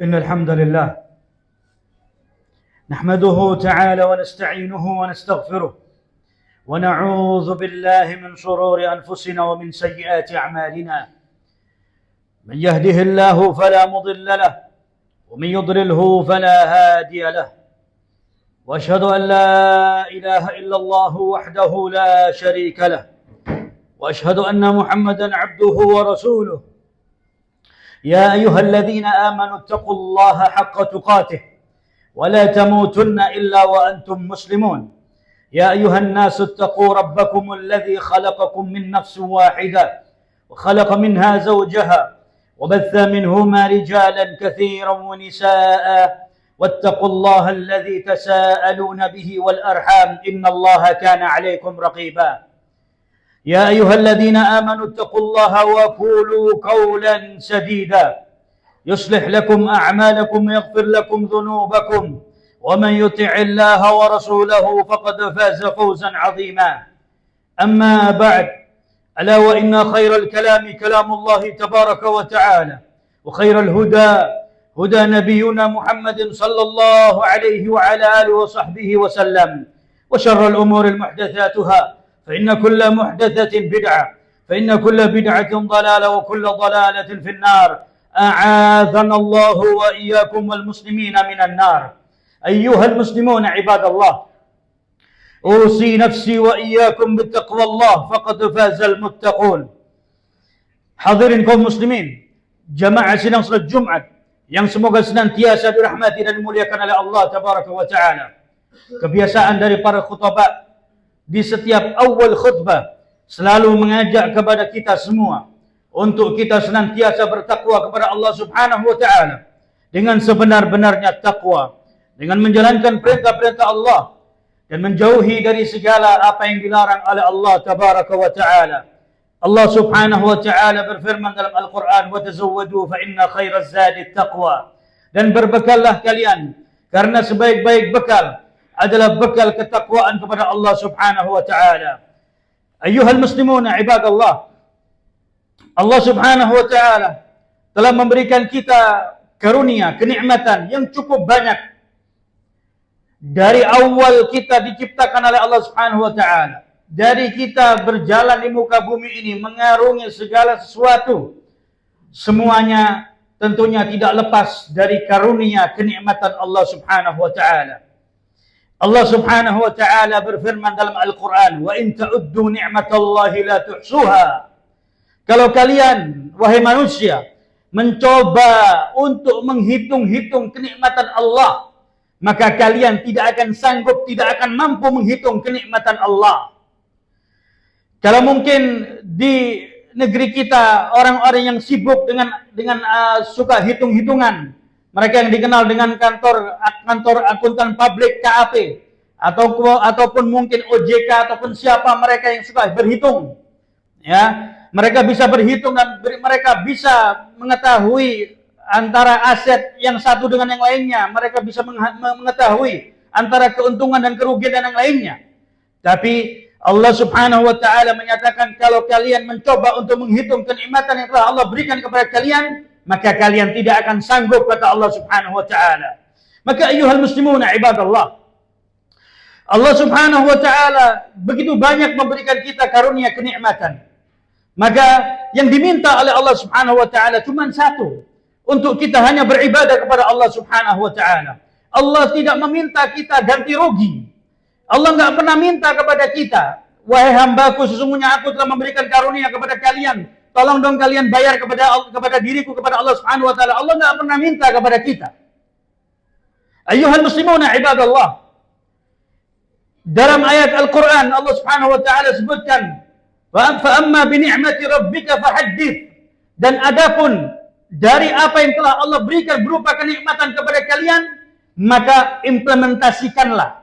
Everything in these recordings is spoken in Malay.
إن الحمد لله نحمده تعالى ونستعينه ونستغفره ونعوذ بالله من شرور أنفسنا ومن سيئات أعمالنا. من يهده الله فلا مضل له ومن يضلله فلا هادي له، وأشهد أن لا إله إلا الله وحده لا شريك له، وأشهد أن محمدا عبده ورسوله. يا أيها الذين آمنوا اتقوا الله حق تقاته ولا تموتن إلا وأنتم مسلمون. يا أيها الناس اتقوا ربكم الذي خلقكم من نفس واحدة وخلق منها زوجها وبث منهما رجالا كثيرا ونساء، واتقوا الله الذي تساءلون به والأرحام إن الله كان عليكم رقيبا. يا أيها الذين آمنوا اتقوا الله وقولوا قولا سديدا يصلح لكم أعمالكم ويغفر لكم ذنوبكم، ومن يطع الله ورسوله فقد فاز فوزا عظيما. أما بعد، ألا وإن خير الكلام كلام الله تبارك وتعالى، وخير الهدى هدى نبينا محمد صلى الله عليه وعلى آله وصحبه وسلم، وشر الأمور محدثاتها، فإن كل محدثة بدعة، فإن كل بدعة ضلالة، وكل ضلالة في النار. أعاذنا الله وإياكم والمسلمين من النار. أيها المسلمون عباد الله، أوصي نفسي وإياكم بتقوى الله فقد فاز المتقون. Hadirin kaum muslimin, jamaah sidang salat Jumat yang semoga senantiasa dirahmati dan dimuliakan oleh Allah tabaraka wa taala. Kebiasaan dari para khutbah di setiap awal khutbah selalu mengajak kepada kita semua untuk kita senantiasa bertakwa kepada Allah Subhanahu wa taala dengan sebenar-benarnya takwa, dengan menjalankan perintah-perintah Allah dan menjauhi dari segala apa yang dilarang oleh Allah tabaraka wa taala. Allah Subhanahu wa taala berfirman dalam Al-Qur'an, "Wa tazawwadu fa inna khairaz zadi taqwa." Dan berbekallah kalian karena sebaik-baik bekal adalah bekal ketakwaan kepada Allah Subhanahu wa taala. Ayyuhal muslimuna ibadallah, Allah Subhanahu wa taala telah memberikan kita karunia, kenikmatan yang cukup banyak. Dari awal kita diciptakan oleh Allah Subhanahu wa taala, dari kita berjalan di muka bumi ini mengarungi segala sesuatu, semuanya tentunya tidak lepas dari karunia kenikmatan Allah Subhanahu wa taala. Allah Subhanahu wa taala berfirman dalam Al-Qur'an, "Wa in ta'uddu ni'matallahi la tuhsuha." Kalau kalian wahai manusia mencoba untuk menghitung-hitung kenikmatan Allah, maka kalian tidak akan sanggup, tidak akan mampu menghitung kenikmatan Allah. Kalau mungkin di negeri kita orang-orang yang sibuk dengan suka hitung-hitungan, mereka yang dikenal dengan kantor akuntan publik KAP ataupun mungkin OJK ataupun siapa mereka yang suka berhitung, ya, mereka bisa berhitung dan mereka bisa mengetahui antara aset yang satu dengan yang lainnya, mereka bisa mengetahui antara keuntungan dan kerugian dan yang lainnya. Tapi Allah Subhanahu wa taala menyatakan, kalau kalian mencoba untuk menghitung kenikmatan yang telah Allah berikan kepada kalian, maka kalian tidak akan sanggup, kata Allah Subhanahu wa taala. Maka ayyuhal muslimuna ibadallah, Allah Subhanahu wa taala begitu banyak memberikan kita karunia kenikmatan. Maka yang diminta oleh Allah Subhanahu wa taala cuma satu, untuk kita hanya beribadah kepada Allah Subhanahu wa taala. Allah tidak meminta kita ganti rugi. Allah enggak pernah minta kepada kita, "Wahai hambaku, sesungguhnya aku telah memberikan karunia kepada kalian, tolong dong kalian bayar kepada diriku, kepada Allah Subhanahu wa taala." Allah enggak pernah minta kepada kita. Ayyuhal muslimuna ibadallah, dalam ayat Al-Qur'an Allah Subhanahu wa taala sebutkan, "Fa amma bi ni'mati rabbika fahaddits." Dan adapun dari apa yang telah Allah berikan berupa kenikmatan kepada kalian, maka implementasikanlah.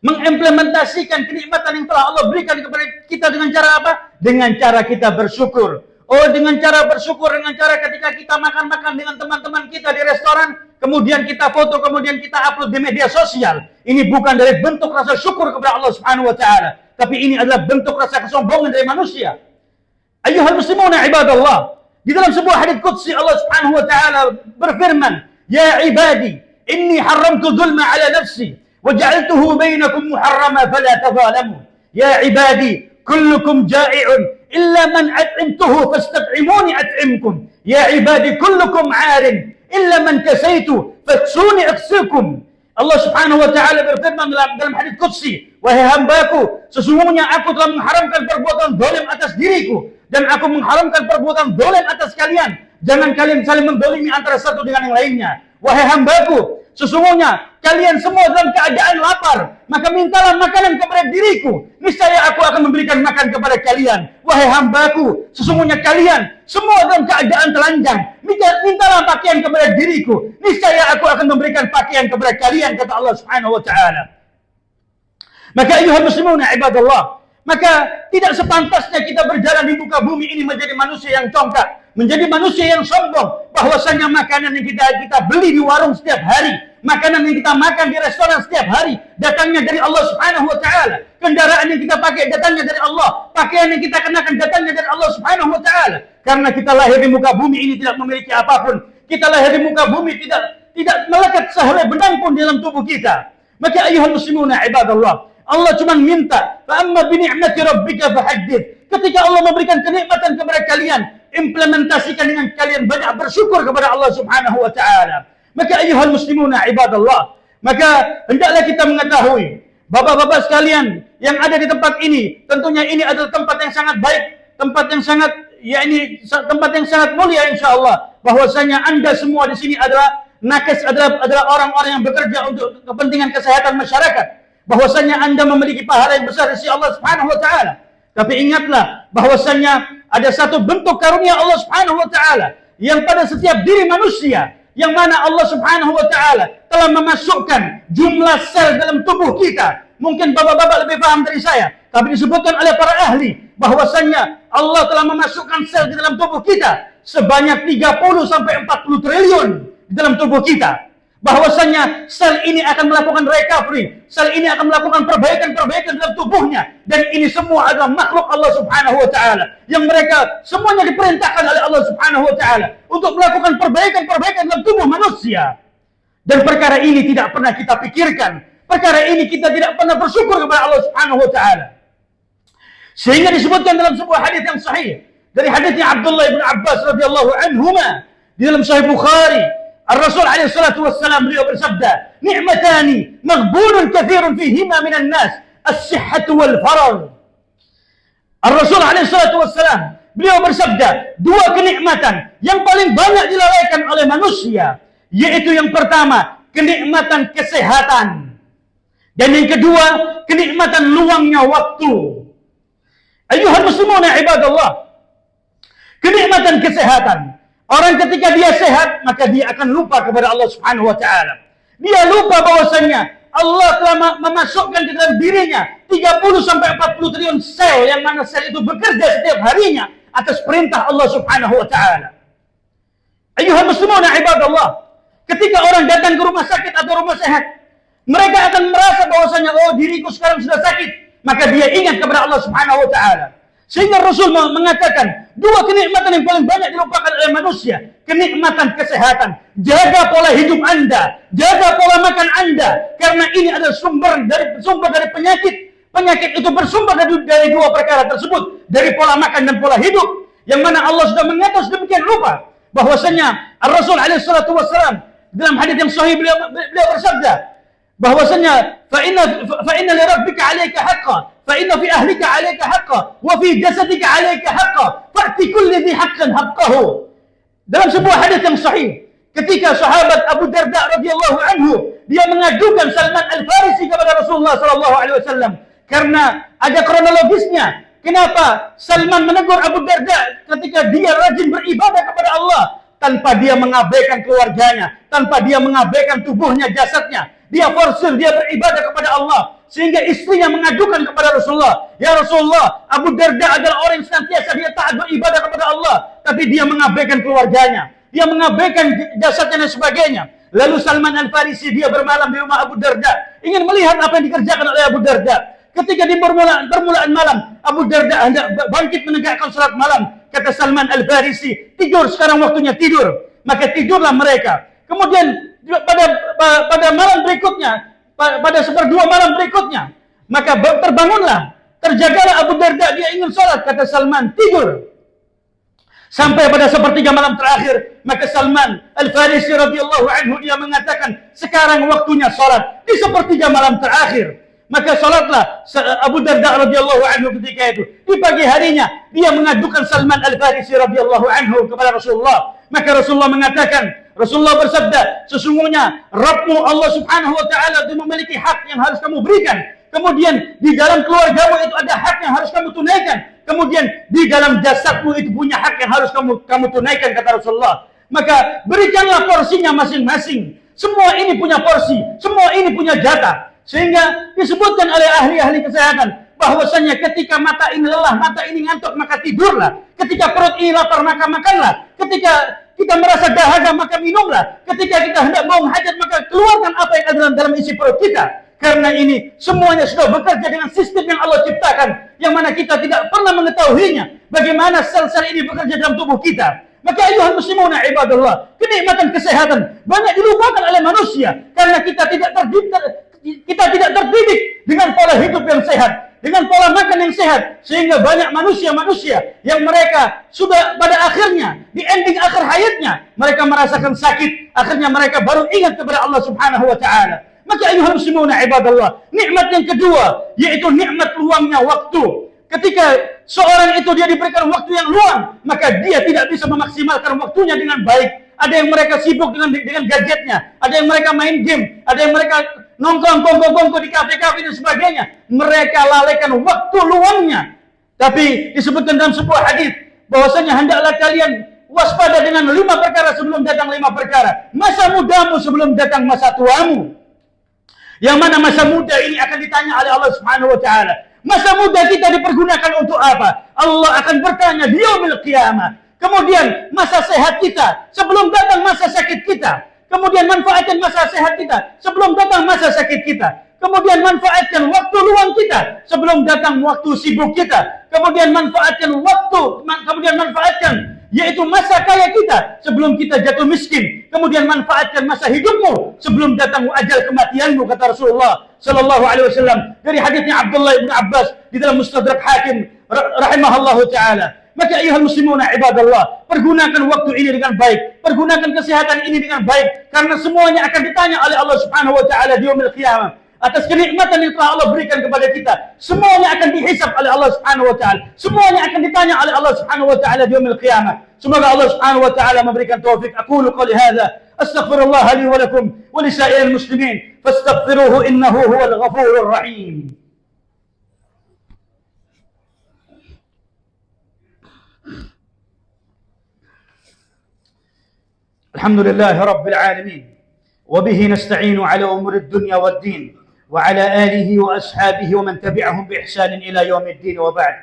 Mengimplementasikan kenikmatan yang telah Allah berikan kepada kita dengan cara apa? Dengan cara kita bersyukur. Oh, dengan cara bersyukur, dengan cara ketika kita makan-makan dengan teman-teman kita di restoran, kemudian kita foto, kemudian kita upload di media sosial. Ini bukan dari bentuk rasa syukur kepada Allah Subhanahu wa taala, tapi ini adalah bentuk rasa kesombongan dari manusia. Ayyuhal muslimuna ibadallah, di dalam sebuah hadits qudsi Allah Subhanahu wa taala berfirman, Ya ibadi, inni haramtu dhulma ala nafsi, wa ja'altuhu bainakum muharrama fala tadhalamu. Ya ibadi, kullukum ja'i'un, illa man at'imtuhu fastat'imuni at'imkum. Ya ibadi, kullukum 'arin, illa man kasaitu faksuni aksikum. Allah Subhanahu wa taala berfirman dalam hadits qudsi, wahai hambaku, sesungguhnya aku telah mengharamkan perbuatan zalim atas diriku dan aku mengharamkan perbuatan zalim atas kalian. Jangan kalian saling mendolimi antara satu dengan yang lainnya. Wahai hambaku, sesungguhnya kalian semua dalam keadaan lapar, maka mintalah makanan kepada diriku, niscaya aku akan memberikan makan kepada kalian. Wahai hambaku, sesungguhnya kalian semua dalam keadaan telanjang, mintalah pakaian kepada diriku, niscaya aku akan memberikan pakaian kepada kalian, kata Allah Subhanahu wa taala. Maka ayuhal muslimuna ibadallah, maka tidak sepantasnya kita berjalan di muka bumi ini menjadi manusia yang congkak, menjadi manusia yang sombong, bahwasanya makanan yang kita beli di warung setiap hari, makanan yang kita makan di restoran setiap hari, datangnya dari Allah Subhanahu wa taala. Kendaraan yang kita pakai datangnya dari Allah, pakaian yang kita kenakan datangnya dari Allah Subhanahu wa taala. Karena kita lahir di muka bumi ini tidak memiliki apapun. Kita lahir di muka bumi tidak melekat sehelai benang pun dalam tubuh kita. Maka ayuhal muslimuna ibadallah, Allah cuma minta, fa amma bi ni'mati rabbika fahaddits. Ketika Allah memberikan kenikmatan kepada kalian, implementasikan dengan kalian banyak bersyukur kepada Allah Subhanahu wa taala. Maka ayuhal muslimuna ibadallah, maka hendaklah kita mengetahui, bapak-bapak sekalian yang ada di tempat ini, tentunya ini adalah tempat yang sangat baik, tempat yang sangat tempat yang sangat mulia insyaallah, bahwasanya Anda semua di sini adalah nakes, adalah orang-orang yang bekerja untuk kepentingan kesehatan masyarakat, bahwasanya Anda memiliki pahala yang besar di sisi Allah Subhanahu wa taala. Tapi ingatlah bahwasanya ada satu bentuk karunia Allah Subhanahu wa taala yang pada setiap diri manusia, yang mana Allah Subhanahu wa taala telah memasukkan jumlah sel dalam tubuh kita. Mungkin bapak-bapak lebih paham dari saya, tapi disebutkan oleh para ahli bahwasanya Allah telah memasukkan sel di dalam tubuh kita sebanyak 30 sampai 40 triliun di dalam tubuh kita. Bahwasanya sel ini akan melakukan recovery, sel ini akan melakukan perbaikan-perbaikan dalam tubuhnya, dan ini semua adalah makhluk Allah Subhanahu wa taala yang mereka semuanya diperintahkan oleh Allah Subhanahu wa taala untuk melakukan perbaikan-perbaikan dalam tubuh manusia. Dan perkara ini tidak pernah kita pikirkan, perkara ini kita tidak pernah bersyukur kepada Allah Subhanahu wa taala. Sehingga disebutkan dalam sebuah hadis yang sahih dari hadisnya Abdullah bin Abbas radhiyallahu anhuma di dalam Sahih Bukhari, Ar-Rasul alaihi salatu wassalam beliau bersabda, "Ni'matani maghbunun katsirun fihima minan nas, as-sihhatu wal faragh." Ar-Rasul alaihi salatu wassalam beliau bersabda, dua kenikmatan yang paling banyak dilalaikan oleh manusia, yaitu yang pertama, kenikmatan kesehatan, dan yang kedua, kenikmatan luangnya waktu. Ayuhal muslimuna ibadallah, kenikmatan kesehatan. Orang ketika dia sehat, maka dia akan lupa kepada Allah Subhanahu wa taala. Dia lupa bahwasanya Allah telah memasukkan di dalam dirinya 30 sampai 40 triliun sel, yang mana sel itu bekerja setiap harinya atas perintah Allah Subhanahu wa taala. Ayuhal muslimuna ibadallah, ketika orang datang ke rumah sakit atau rumah sehat, mereka akan merasa bahwasanya oh diriku sekarang sudah sakit, maka dia ingat kepada Allah Subhanahu wa taala. Sehingga Rasul mengatakan, dua kenikmatan yang paling banyak dilupakan oleh manusia, kenikmatan kesehatan. Jaga pola hidup Anda, jaga pola makan Anda, karena ini adalah sumber dari penyakit. Penyakit itu bersumber dari dua perkara tersebut, dari pola makan dan pola hidup, yang mana Allah sudah mengatur sedemikian rupa bahwasanya Rasul alaihi salatu wassalam dalam hadis yang sahih beliau bersabda bahwasanya fa inna li rabbika 'alaika haqqan, fa inna fi ahlika 'alaika haqqan, wa fi jasadika 'alaika haqqan, fa'ti kulli dhi haqqin haqqahu. Dalam sebuah hadis yang sahih, ketika sahabat Abu Darda radhiyallahu anhu dia mengadukan Salman Al-Farisi kepada Rasulullah sallallahu alaihi wasallam, karena ada kronologisnya. Kenapa Salman menegur Abu Darda ketika dia rajin beribadah kepada Allah tanpa dia mengabaikan keluarganya, tanpa dia mengabaikan tubuhnya, jasadnya. Dia forsir, dia beribadah kepada Allah. Sehingga istrinya mengadukan kepada Rasulullah, "Ya Rasulullah, Abu Darda adalah orang yang senantiasa dia taat beribadah kepada Allah, tapi dia mengabaikan keluarganya, dia mengabaikan jasadnya dan sebagainya." Lalu Salman Al-Farisi dia bermalam di rumah Abu Darda, ingin melihat apa yang dikerjakan oleh Abu Darda. Ketika di permulaan malam, Abu Darda hendak bangkit menegakkan salat malam. Kata Salman Al-Farisi, "Tidur, sekarang waktunya tidur." Maka tidurlah mereka. Kemudian pada malam berikutnya, pada seperdua malam berikutnya, maka terbangunlah, terjagalah Abu Darda, dia ingin sholat. Kata Salman, tidur. Sampai pada sepertiga malam terakhir, maka Salman Al-Farisi radhiyallahu anhu dia mengatakan, sekarang waktunya sholat di sepertiga malam terakhir. Maka sholatlah Abu Darda radhiyallahu anhu ketika itu. Di pagi harinya dia mengadukan Salman Al-Farisi radhiyallahu anhu kepada Rasulullah. Maka Rasulullah mengatakan, Rasulullah bersabda, sesungguhnya Rabbmu Allah Subhanahu wa taala itu memiliki hak yang harus kamu berikan. Kemudian di dalam keluargamu itu ada hak yang harus kamu tunaikan. Kemudian di dalam jasadmu itu punya hak yang harus kamu tunaikan, kata Rasulullah. Maka berikanlah porsinya masing-masing. Semua ini punya porsi, semua ini punya jatah. Sehingga disebutkan oleh ahli-ahli kesehatan bahwasanya ketika mata ini lelah, mata ini ngantuk, maka tidurlah. Ketika perut ini lapar, maka makanlah. Ketika kita merasa dahaga, maka minumlah. Ketika kita hendak buang hajat, maka keluarkan apa yang ada dalam isi perut kita. Karena ini semuanya sudah bekerja dengan sistem yang Allah ciptakan, yang mana kita tidak pernah mengetahuinya bagaimana sel-sel ini bekerja dalam tubuh kita. Maka ayuhal muslimuna ibadallah, kenikmatan kesehatan banyak dilupakan oleh manusia karena kita tidak terdidik dengan pola hidup yang sehat, dengan pola makan yang sehat, sehingga banyak manusia-manusia yang mereka sudah pada akhirnya di ending akhir hayatnya mereka merasakan sakit, akhirnya mereka baru ingat kepada Allah Subhanahu wa taala. Maka ayuhal muslimuna ibadallah, nikmat yang kedua yaitu nikmat luangnya waktu. Ketika seorang itu dia diberikan waktu yang luang, maka dia tidak bisa memaksimalkan waktunya dengan baik. Ada yang mereka sibuk dengan gadgetnya, ada yang mereka main game, ada yang mereka nongkrong kongko di kafe-kafe dan sebagainya. Mereka lalaikan waktu luangnya. Tapi disebutkan dalam sebuah hadis bahwasanya hendaklah kalian waspada dengan 5 perkara sebelum datang 5 perkara. Masa mudamu sebelum datang masa tuamu. Yang mana masa muda ini akan ditanya oleh Allah Subhanahu wa taala. Masa muda kita dipergunakan untuk apa? Allah akan bertanya di yaumil qiyamah. Kemudian masa sehat kita sebelum datang masa sakit kita. Kemudian manfaatkan masa sehat kita sebelum datang masa sakit kita. Kemudian manfaatkan waktu luang kita sebelum datang waktu sibuk kita. Kemudian manfaatkan yaitu masa kaya kita sebelum kita jatuh miskin. Kemudian manfaatkan masa hidupmu sebelum datang ajal kematianmu, kata Rasulullah sallallahu alaihi wasallam dari hadisnya Abdullah bin Abbas di dalam Mustadrak Hakim rahimahullahu taala. Maka ayuhal muslimuna ibadallah, pergunakan waktu ini dengan baik, pergunakan kesehatan ini dengan baik, karena semuanya akan ditanya oleh Allah Subhanahu wa taala di yaumil qiyamah. Atas kenikmatan yang telah Allah berikan kepada kita, semuanya akan dihisab oleh Allah Subhanahu wa taala. Semuanya akan ditanya oleh Allah Subhanahu wa taala di yaumil qiyamah. Semoga Allah Subhanahu wa taala memberikan taufik. Aqulu qouli hadza, astaghfirullah li wa lakum wa li sa'iril muslimin, fastaghfiruhu innahu huwal ghafurur rahim. Alhamdulillah rabbil alamin. Wa bihi nasta'inu ala umuri dunya wad din. وعلى آله وأصحابه ومن تبعهم بإحسان إلى يوم الدين وبعد.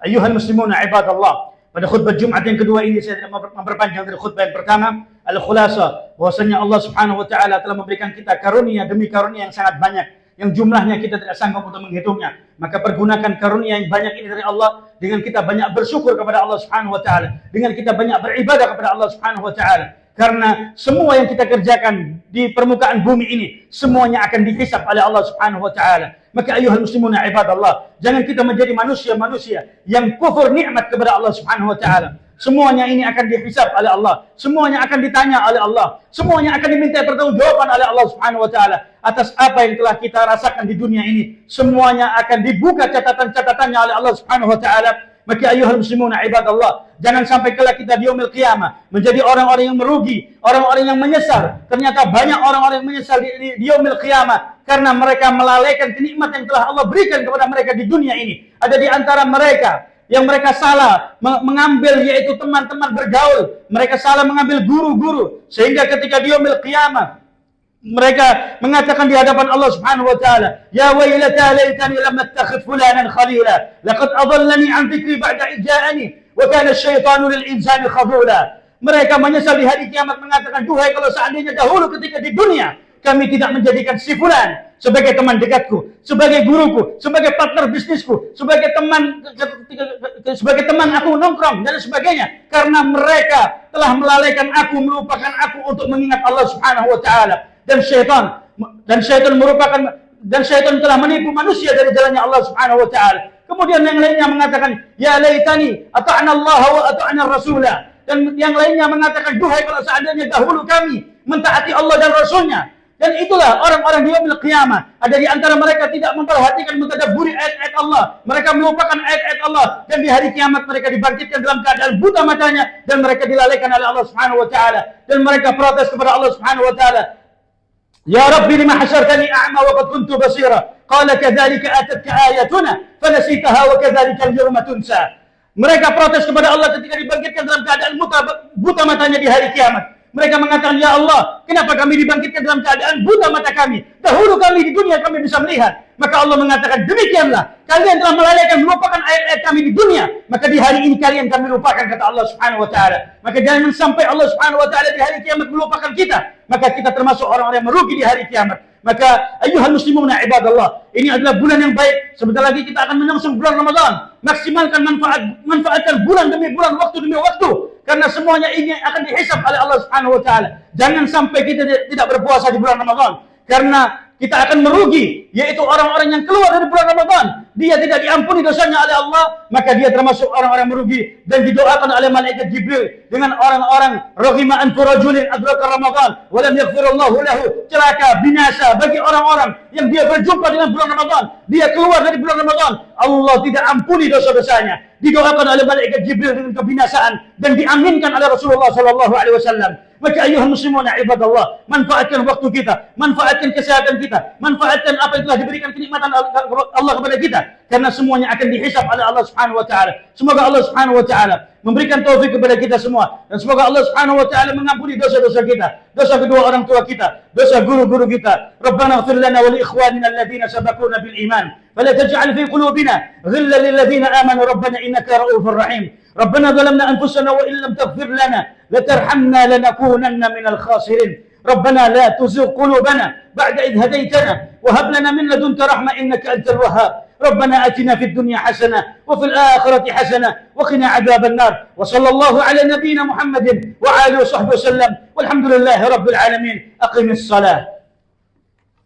أيها المسلمون عباد الله, pada khutbah Jumat yang kedua ini saya tidak memperpanjang dari khutbah yang pertama. Al-khulasa, bahwasanya Allah Subhanahu wa taala telah memberikan kita karunia demi karunia yang sangat banyak, yang jumlahnya kita tidak sanggup untuk menghitungnya. Maka pergunakan karunia yang banyak ini dari Allah dengan kita banyak bersyukur kepada Allah Subhanahu wa taala, dengan kita banyak beribadah kepada Allah Subhanahu wa taala. Karena semua yang kita kerjakan di permukaan bumi ini semuanya akan dihisab oleh Allah Subhanahu wa taala. Maka ayuhal muslimuna ibadallah, jangan kita menjadi manusia-manusia yang kufur nikmat kepada Allah Subhanahu wa taala. Semuanya ini akan dihisab oleh Allah, semuanya akan ditanya oleh Allah, semuanya akan diminta pertanggungjawaban oleh Allah Subhanahu wa taala atas apa yang telah kita rasakan di dunia ini. Semuanya akan dibuka catatan-catatannya oleh Allah Subhanahu wa taala. Maka ayuhal muslimuna ibadallah, jangan sampai kelak kita di yaumil qiyamah menjadi orang-orang yang merugi, orang-orang yang menyesal. Ternyata banyak orang-orang yang menyesal di yaumil qiyamah karena mereka melalaikan kenikmatan yang telah Allah berikan kepada mereka di dunia ini. Ada di antara mereka yang mereka salah mengambil yaitu teman-teman bergaul, mereka salah mengambil guru-guru, sehingga ketika di yaumil qiyamah mereka mengatakan di hadapan Allah Subhanahu wa taala, ya wailata laitani lam attakhidh fulanan khalila laqad adallani an dhikri ba'da ija'ani wa kana asyaitanu lil insani khadula. Mereka menyesal di hari kiamat mengatakan, duhai kalau seandainya dahulu ketika di dunia kami tidak menjadikan si fulan sebagai teman dekatku, sebagai guruku, sebagai partner bisnisku, sebagai teman aku nongkrong dan sebagainya, karena mereka telah melalaikan aku, melupakan aku untuk mengingat Allah Subhanahu wa taala. Dan syaitan telah menipu manusia dari jalannya Allah Subhanahu wa taala. Kemudian yang lainnya mengatakan, ya laitani ata'na Allah wa ata'na Rasulah. Dan yang lainnya mengatakan, duhai kalau seandainya dahulu kami mentaati Allah dan Rasulnya. Dan itulah orang-orang di yaumil qiyamah. Ada di antara mereka tidak memperhatikan, mentadabburi ayat-ayat Allah. Mereka melupakan ayat-ayat Allah. Dan di hari kiamat mereka dibangkitkan dalam keadaan buta matanya. Dan mereka dilalaikan oleh Allah Subhanahu wa ta'ala. Dan mereka protes kepada Allah Subhanahu wa ta'ala. Ya Rabbi lima hasyartani a'ma wa qad kuntu basira. Qala kadzalika atatka ayatuna fanasitaha wa kadzalika al-yawma tunsa. Mereka protes kepada Allah ketika dibangkitkan dalam keadaan buta matanya di hari kiamat. Mereka mengatakan, ya Allah, kenapa kami dibangkitkan dalam keadaan buta mata kami? Dahulu kami di dunia kami bisa melihat. Maka Allah mengatakan, demikianlah, kalian telah melalaikan, melupakan ayat-ayat kami di dunia. Maka di hari ini kalian kami lupakan, kata Allah Subhanahu wa ta'ala. Maka jangan sampai Allah Subhanahu wa ta'ala di hari kiamat melupakan kita. Maka kita termasuk orang-orang yang merugi di hari kiamat. Maka ayyuhal muslimuna ibadallah, ini adalah bulan yang baik. Sebentar lagi kita akan menyongsong bulan Ramadan. Maksimalkan manfaatkan bulan demi bulan, waktu demi waktu. Karena semuanya ini akan dihisab oleh Allah Subhanahu wa taala. Jangan sampai kita tidak berpuasa di bulan Ramadan, karena kita akan merugi, yaitu orang-orang yang keluar dari bulan Ramadan, dia tidak diampuni dosanya oleh Allah, maka dia termasuk orang-orang merugi. Dan didoakan oleh malaikat Jibril dengan orang-orang rahima anfu rajulin adraka Ramadan wa lam yaghfirullahu lahu, celaka binasa bagi orang-orang yang dia berjumpa dengan bulan Ramadan, dia keluar dari bulan Ramadan, Allah tidak ampuni dosa-dosanya. Didoakan oleh malaikat Jibril dengan kebinasaan dan diaminkan oleh Rasulullah sallallahu alaihi wasallam. Maka ayuhal muslimuna ibadallah, manfaatkan waktu kita, manfaatkan kesehatan kita, manfaatkan apa yang telah diberikan kenikmatan Allah kepada kita, karena semuanya akan dihisab oleh Allah Subhanahu wa taala. Semoga Allah Subhanahu wa taala memberikan taufik kepada kita semua, dan semoga Allah Subhanahu wa taala mengampuni dosa-dosa kita, dosa kedua orang tua kita, dosa guru-guru kita. Rabbana ighfir lana wa li ikhwanina alladhina sabaquna bil iman, fala taj'al fi qulubina ghillan lil ladzina amanu rabbana innaka ra'ufur rahim. ربنا ظلمنا أنفسنا وإن لم تغفر لنا لترحمنا لنكونن من الخاسرين. ربنا لا تزغ قلوبنا بعد إذ هديتنا وهب لنا من لدنك رحمة إنك أنت الوهاب. ربنا آتنا في الدنيا حسنة وفي الآخرة حسنة وقنا عذاب النار. وصلى الله على نبينا محمد وعلى آله وصحبه وسلم والحمد لله رب العالمين. أقم الصلاة.